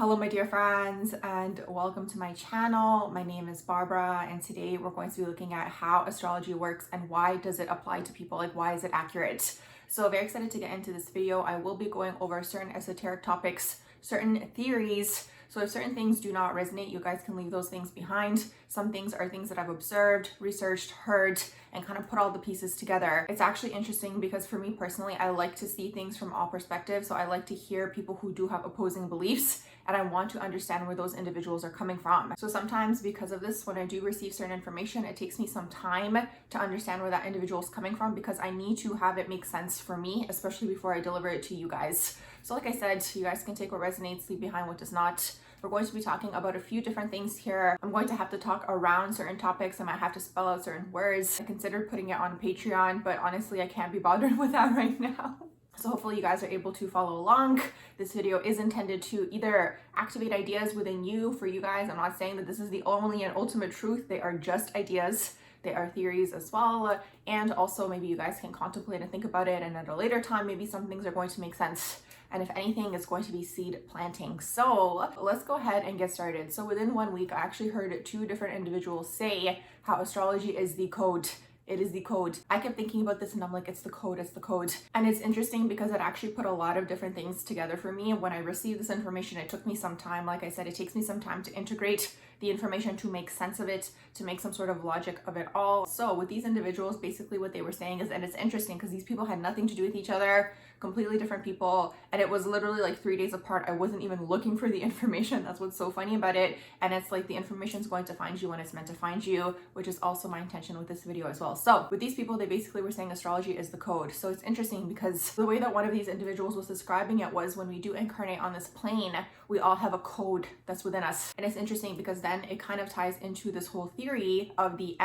Hello my dear friends, and welcome to my channel. My name is Barbara, and today we're going to be looking at how astrology works and why does it apply to people, like why is it accurate. So very excited to get into this video. I will be going over certain esoteric topics, certain theories. So if certain things do not resonate, you guys can leave those things behind. Some things are things that I've observed, researched, heard, and kind of put all the pieces together. It's actually interesting because for me personally, I like to see things from all perspectives. So I like to hear people who do have opposing beliefs, and I want to understand where those individuals are coming from. So sometimes because of this, when I do receive certain information, it takes me some time to understand where that individual is coming from because I need to have it make sense for me, especially before I deliver it to you guys. So like I said, you guys can take what resonates, leave behind what does not. We're going to be talking about a few different things here. I'm going to have to talk around certain topics. I might have to spell out certain words. I considered putting it on Patreon, but honestly, I can't be bothered with that right now. So hopefully you guys are able to follow along. This video is intended to either activate ideas within you for you guys. I'm not saying that this is the only and ultimate truth. They are just ideas. They are theories as well. And also maybe you guys can contemplate and think about it. And at a later time, maybe some things are going to make sense. And if anything, it's going to be seed planting. So let's go ahead and get started. So within 1 week, I actually heard two different individuals say how astrology is the code. It is the code. I kept thinking about this and I'm like, it's the code, it's the code. And it's interesting because it actually put a lot of different things together for me. When I received this information, it took me some time. Like I said, it takes me some time to integrate the information, to make sense of it, to make some sort of logic of it all. So with these individuals, basically what they were saying is, and it's interesting because these people had nothing to do with each other, completely different people, and it was literally like 3 days apart. I wasn't even looking for the information. That's what's so funny about it. And it's like the information is going to find you when it's meant to find you, which is also my intention with this video as well. So with these people, they basically were saying astrology is the code. So it's interesting because the way that one of these individuals was describing it was when we do incarnate on this plane, we all have a code that's within us. And it's interesting because then it kind of ties into this whole theory of the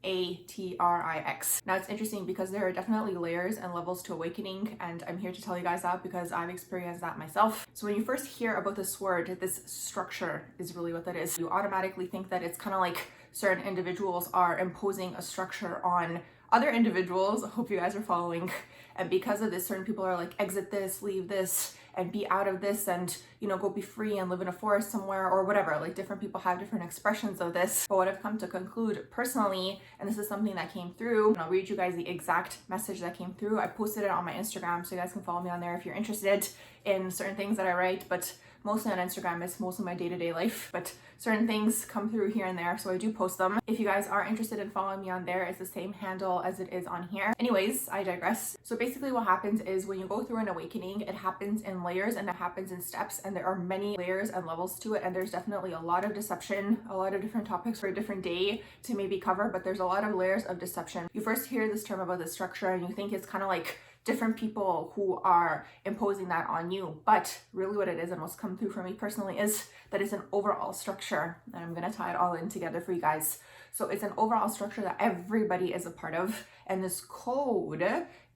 Matrix. Now it's interesting because there are definitely layers and levels to awakening, and I'm here to tell you guys that because I've experienced that myself. So when you first hear about this word, this structure is really what that is. You automatically think that it's kind of like certain individuals are imposing a structure on other individuals. I hope you guys are following. And because of this, certain people are like, exit this, leave this, and be out of this, and go be free and live in a forest somewhere or whatever. Like different people have different expressions of this. But what I've come to conclude personally, and this is something that came through, and I'll read you guys the exact message that came through. I posted it on my Instagram, so you guys can follow me on there if you're interested in certain things that I write, but mostly on Instagram. It's mostly my day-to-day life, but certain things come through here and there, so I do post them. If you guys are interested in following me on there, it's the same handle as it is on here. Anyways, I digress. So basically what happens is when you go through an awakening, it happens in layers and it happens in steps, and there are many layers and levels to it, and there's definitely a lot of deception, a lot of different topics for a different day to maybe cover, but there's a lot of layers of deception. You first hear this term about the structure and you think it's kind of like different people who are imposing that on you, but really what it is, and what's come through for me personally, is that it's an overall structure, and I'm gonna tie it all in together for you guys. So it's an overall structure that everybody is a part of, and this code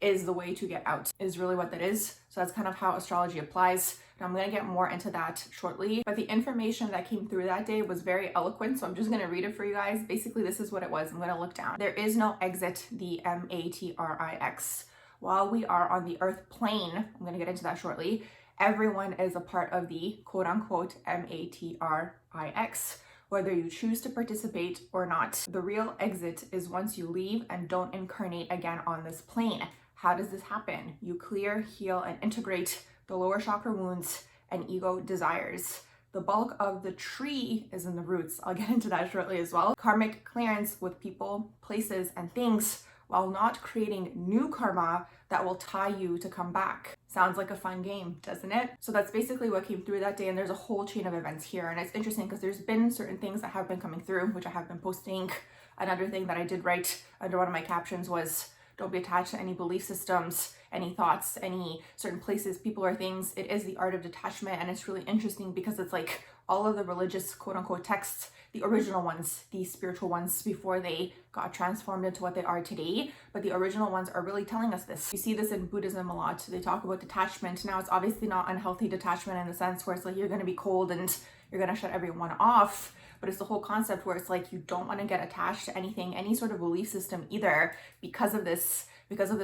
is the way to get out, is really what that is. So that's kind of how astrology applies. And I'm going to get more into that shortly. But the information that came through that day was very eloquent, so I'm just going to read it for you guys. Basically, this is what it was. I'm going to look down. There is no exit, the Matrix. While we are on the earth plane, I'm going to get into that shortly, everyone is a part of the quote-unquote Matrix, whether you choose to participate or not. The real exit is once you leave and don't incarnate again on this plane. How does this happen? You clear, heal, and integrate the lower chakra wounds and ego desires. The bulk of the tree is in the roots. I'll get into that shortly as well. Karmic clearance with people, places, and things, while not creating new karma that will tie you to come back. Sounds like a fun game, doesn't it? So that's basically what came through that day, and there's a whole chain of events here. And it's interesting because there's been certain things that have been coming through, which I have been posting. Another thing that I did write under one of my captions was, don't be attached to any belief systems, any thoughts, any certain places, people, or things. It is the art of detachment, and it's really interesting because it's like all of the religious quote unquote texts, the original ones, the spiritual ones before they got transformed into what they are today. But the original ones are really telling us this. You see this in Buddhism a lot. They talk about detachment. Now, it's obviously not unhealthy detachment in the sense where it's like you're going to be cold and you're going to shut everyone off. But it's the whole concept where it's like you don't want to get attached to anything, any sort of belief system either, because of this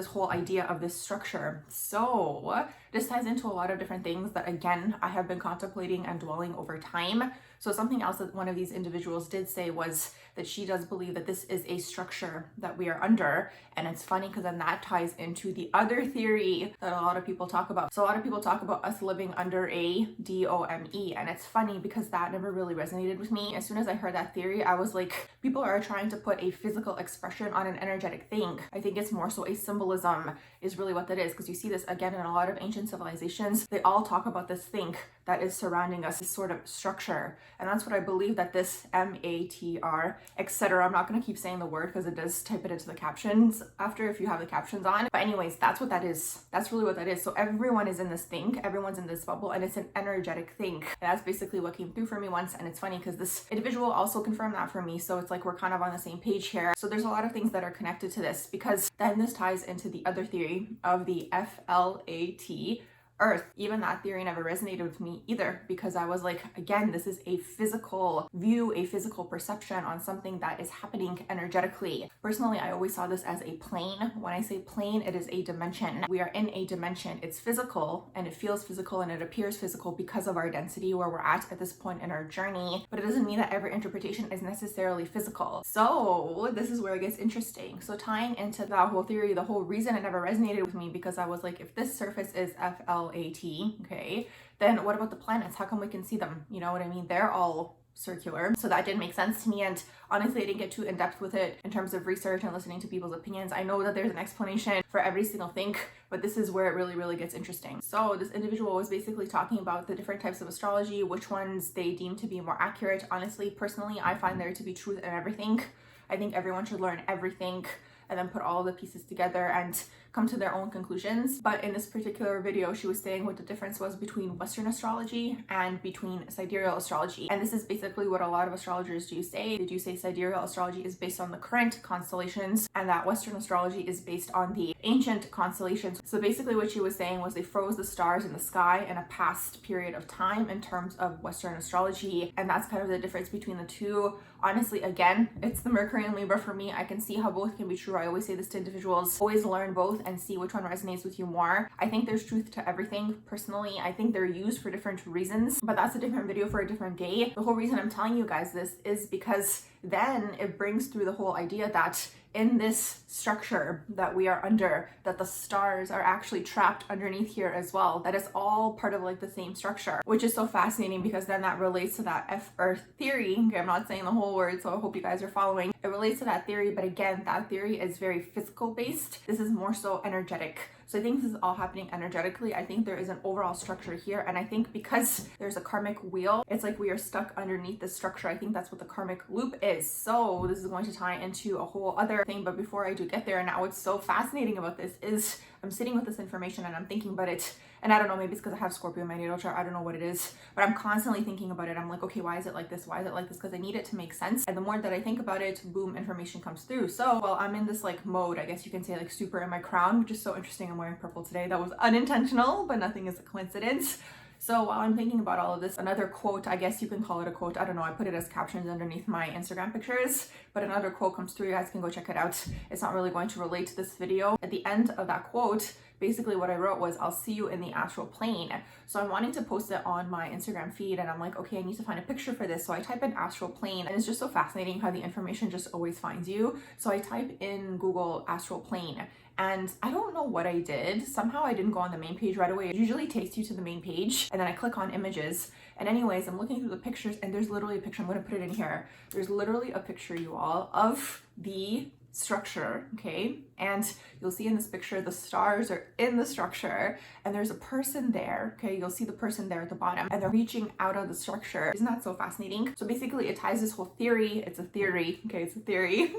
whole idea of this structure. So this ties into a lot of different things that, again, I have been contemplating and dwelling over time. So something else that one of these individuals did say was that she does believe that this is a structure that we are under. And it's funny because then that ties into the other theory that a lot of people talk about. So a lot of people talk about us living under a DOME. And it's funny because that never really resonated with me. As soon as I heard that theory, I was like, people are trying to put a physical expression on an energetic thing. I think it's more so a symbolism is really what that is. Because you see this again in a lot of ancient civilizations. They all talk about this thing that is surrounding us, this sort of structure. And that's what I believe that this MATR, etc. I'm not going to keep saying the word because it does type it into the captions after if you have the captions on. But anyways, that's what that is. That's really what that is. So everyone is in this thing. Everyone's in this bubble and it's an energetic thing. And that's basically what came through for me once. And it's funny because this individual also confirmed that for me. So it's like we're kind of on the same page here. So there's a lot of things that are connected to this because then this ties into the other theory of the FLAT, Earth. Even that theory never resonated with me either because I was like, again, this is a physical view, a physical perception on something that is happening energetically. Personally, I always saw this as a plane. When I say plane, it is a dimension. We are in a dimension. It's physical and it feels physical and it appears physical because of our density where we're at this point in our journey. But it doesn't mean that every interpretation is necessarily physical. So this is where it gets interesting. So tying into that whole theory, the whole reason it never resonated with me because I was like, if this surface is FLAT, okay, then what about the planets? How come we can see them? You know what I mean? They're all circular. So that didn't make sense to me. And honestly, I didn't get too in depth with it in terms of research and listening to people's opinions. I know that there's an explanation for every single thing, but this is where it really, really gets interesting. So this individual was basically talking about the different types of astrology, which ones they deem to be more accurate. Honestly, personally, I find there to be truth in everything. I think everyone should learn everything and then put all the pieces together and come to their own conclusions. But in this particular video, she was saying what the difference was between Western astrology and between sidereal astrology. And this is basically what a lot of astrologers do say. They do say sidereal astrology is based on the current constellations and that Western astrology is based on the ancient constellations. So basically what she was saying was they froze the stars in the sky in a past period of time in terms of Western astrology. And that's kind of the difference between the two. Honestly, again, it's the Mercury and Libra for me. I can see how both can be true. I always say this to individuals, always learn both and see which one resonates with you more. I think there's truth to everything. Personally, I think they're used for different reasons, but that's a different video for a different day. The whole reason I'm telling you guys this is because then it brings through the whole idea that in this structure that we are under, that the stars are actually trapped underneath here as well. That is all part of like the same structure, which is so fascinating because then that relates to that F-Earth theory. Okay, I'm not saying the whole word, so I hope you guys are following. It relates to that theory, but again, that theory is very physical based. This is more so energetic. So I think this is all happening energetically. I think there is an overall structure here. And I think because there's a karmic wheel, it's like we are stuck underneath this structure. I think that's what the karmic loop is. So this is going to tie into a whole other thing. But before I do get there, now what's so fascinating about this is I'm sitting with this information and I'm thinking about it. And I don't know, maybe it's because I have Scorpio in my natal chart. I don't know what it is, but I'm constantly thinking about it. I'm like, okay, why is it like this? Why is it like this? Because I need it to make sense. And the more that I think about it, boom, information comes through. So while I'm in this like mode, I guess you can say like super in my crown, which is so interesting. I'm wearing purple today. That was unintentional, but nothing is a coincidence. So while I'm thinking about all of this, another quote, I guess you can call it a quote. I don't know. I put it as captions underneath my Instagram pictures, but another quote comes through. You guys can go check it out. It's not really going to relate to this video. At the end of that quote, basically what I wrote was, I'll see you in the astral plane. So I'm wanting to post it on my Instagram feed and I'm like, okay, I need to find a picture for this. So I type in astral plane and it's just so fascinating how the information just always finds you. So I type in Google astral plane. And I don't know what I did. Somehow I didn't go on the main page right away. It usually takes you to the main page and then I click on images. And anyways, I'm looking through the pictures and there's literally a picture. I'm going to put it in here. There's literally a picture, you all, of the structure, okay? And you'll see in this picture, the stars are in the structure and there's a person there, okay? You'll see the person there at the bottom and they're reaching out of the structure. Isn't that so fascinating? So basically it ties this whole theory. It's a theory, okay? It's a theory.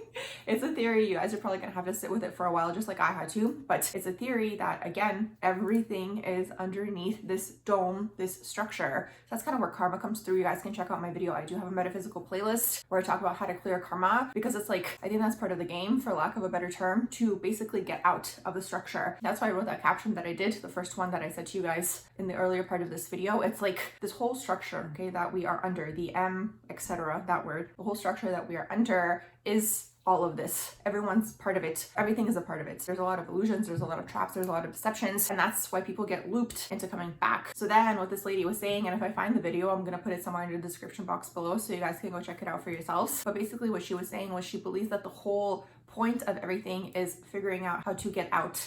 It's a theory. You guys are probably gonna have to sit with it for a while, just like I had to, but it's a theory that, again, everything is underneath this dome, this structure. So that's kind of where karma comes through. You guys can check out my video. I do have a metaphysical playlist where I talk about how to clear karma, because it's like, I think that's part of the game, for lack of a better term, to basically get out of the structure. That's why I wrote that caption that I did, the first one that I said to you guys in the earlier part of this video. It's like this whole structure, okay, that we are under, the M, etc., that word, the whole structure that we are under is all of this. Everyone's part of it. Everything is a part of it. There's a lot of illusions, there's a lot of traps, there's a lot of deceptions, and that's why people get looped into coming back. So then what this lady was saying, and if I find the video, I'm gonna put it somewhere in the description box below so you guys can go check it out for yourselves. But basically what she was saying was she believes that the whole point of everything is figuring out how to get out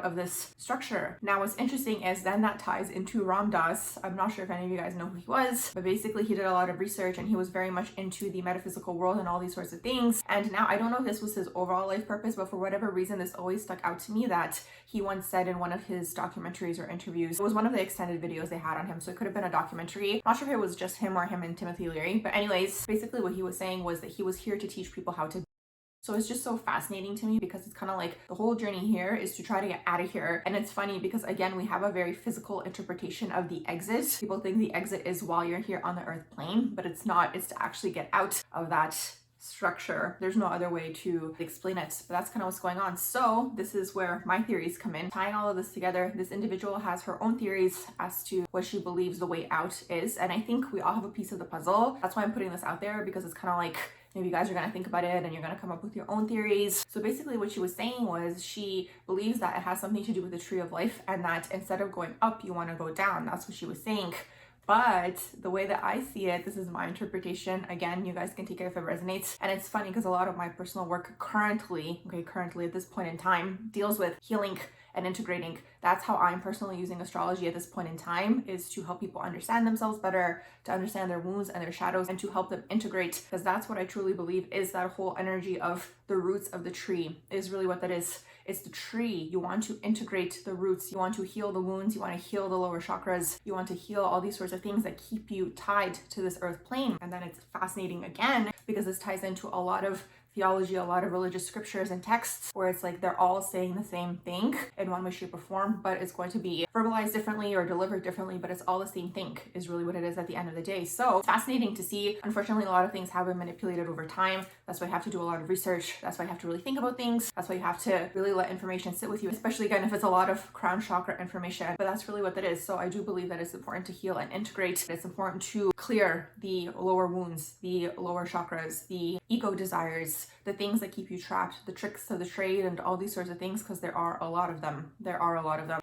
of this structure. Now what's interesting is then that ties into Ram Dass. I'm not sure if any of you guys know who he was, but basically he did a lot of research and he was very much into the metaphysical world and all these sorts of things. And now I don't know if this was his overall life purpose, but for whatever reason this always stuck out to me that he once said in one of his documentaries or interviews, it was one of the extended videos they had on him, so it could have been a documentary. I'm not sure if it was just him or him and Timothy Leary, but anyways, basically what he was saying was that he was here to teach people how to. So it's just so fascinating to me because it's kind of like the whole journey here is to try to get out of here. And it's funny because again, we have a very physical interpretation of the exit. People think the exit is while you're here on the earth plane, but it's not. It's to actually get out of that structure. There's no other way to explain it, but that's kind of what's going on. So this is where my theories come in. Tying all of this together, this individual has her own theories as to what she believes the way out is. And I think we all have a piece of the puzzle. That's why I'm putting this out there, because it's kind of like, maybe you guys are going to think about it and you're going to come up with your own theories. So basically what she was saying was she believes that it has something to do with the tree of life and that instead of going up, you want to go down. That's what she was saying. But the way that I see it, this is my interpretation. Again, you guys can take it if it resonates. And it's funny because a lot of my personal work currently at this point in time, deals with healing and integrating. That's how I'm personally using astrology at this point in time, is to help people understand themselves better, to understand their wounds and their shadows, and to help them integrate, because that's what I truly believe is that whole energy of the roots of the tree is really what that is. It's the tree. You want to integrate the roots. You want to heal the wounds. You want to heal the lower chakras. You want to heal all these sorts of things that keep you tied to this earth plane. And then it's fascinating again, because this ties into a lot of theology, a lot of religious scriptures and texts where it's like they're all saying the same thing in one way, shape, or form, but it's going to be verbalized differently or delivered differently, but it's all the same thing is really what it is at the end of the day. So it's fascinating to see. Unfortunately, a lot of things have been manipulated over time. That's why you have to do a lot of research. That's why you have to really think about things. That's why you have to really let information sit with you, especially again, if it's a lot of crown chakra information, but that's really what that is. So I do believe that it's important to heal and integrate. It's important to clear the lower wounds, the lower chakras, the ego desires, the things that keep you trapped, the tricks of the trade, and all these sorts of things, because there are a lot of them.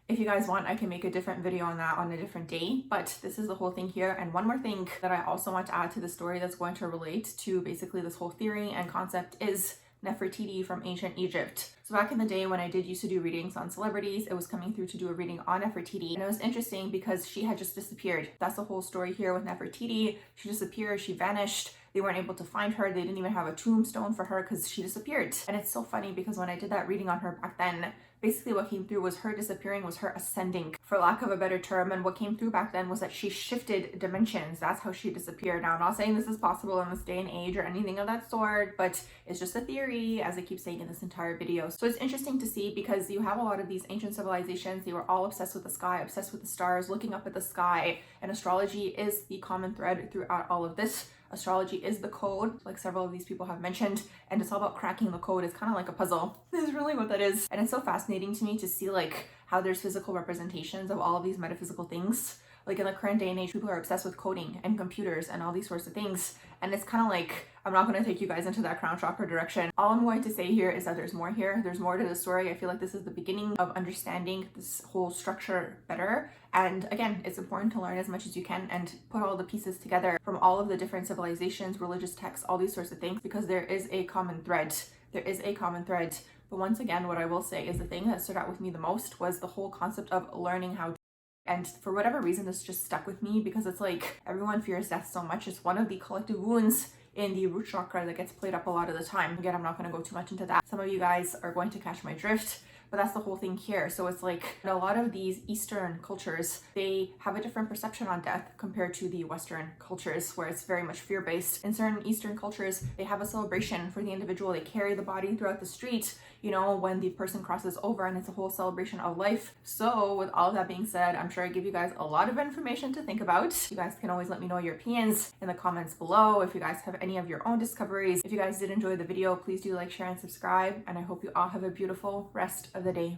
If you guys want, I can make a different video on that on a different day, but this is the whole thing here. And one more thing that I also want to add to the story that's going to relate to basically this whole theory and concept is Nefertiti from ancient Egypt. So back in the day when I did used to do readings on celebrities, it was coming through to do a reading on Nefertiti. And it was interesting because she had just disappeared. That's the whole story here with Nefertiti. She disappeared, she vanished. They weren't able to find her. They didn't even have a tombstone for her because she disappeared. And it's so funny because when I did that reading on her back then, basically what came through was her disappearing, was her ascending, for lack of a better term. And what came through back then was that she shifted dimensions. That's how she disappeared. Now, I'm not saying this is possible in this day and age or anything of that sort, but it's just a theory, as I keep saying in this entire video. So it's interesting to see because you have a lot of these ancient civilizations. They were all obsessed with the sky, obsessed with the stars, looking up at the sky. And astrology is the common thread throughout all of this. Astrology is the code, like several of these people have mentioned, and it's all about cracking the code. It's kind of like a puzzle. This is really what that is. And it's so fascinating to me to see like how there's physical representations of all of these metaphysical things. Like in the current day and age, people are obsessed with coding and computers and all these sorts of things. And it's kind of like, I'm not going to take you guys into that crown chakra direction. All I'm going to say here is that there's more here. There's more to the story. I feel like this is the beginning of understanding this whole structure better. And again, it's important to learn as much as you can and put all the pieces together from all of the different civilizations, religious texts, all these sorts of things, because there is a common thread. There is a common thread. But once again, what I will say is the thing that stood out with me the most was the whole concept of learning how to. And for whatever reason, this just stuck with me because it's like everyone fears death so much. It's one of the collective wounds in the root chakra that gets played up a lot of the time. Again, I'm not going to go too much into that. Some of you guys are going to catch my drift, but that's the whole thing here. So it's like in a lot of these Eastern cultures, they have a different perception on death compared to the Western cultures, where it's very much fear-based. In certain Eastern cultures, they have a celebration for the individual. They carry the body throughout the street, you know, when the person crosses over, and it's a whole celebration of life. So with all of that being said, I'm sure I give you guys a lot of information to think about. You guys can always let me know your opinions in the comments below. If you guys have any of your own discoveries, if you guys did enjoy the video, please do like, share, and subscribe. And I hope you all have a beautiful rest of the day.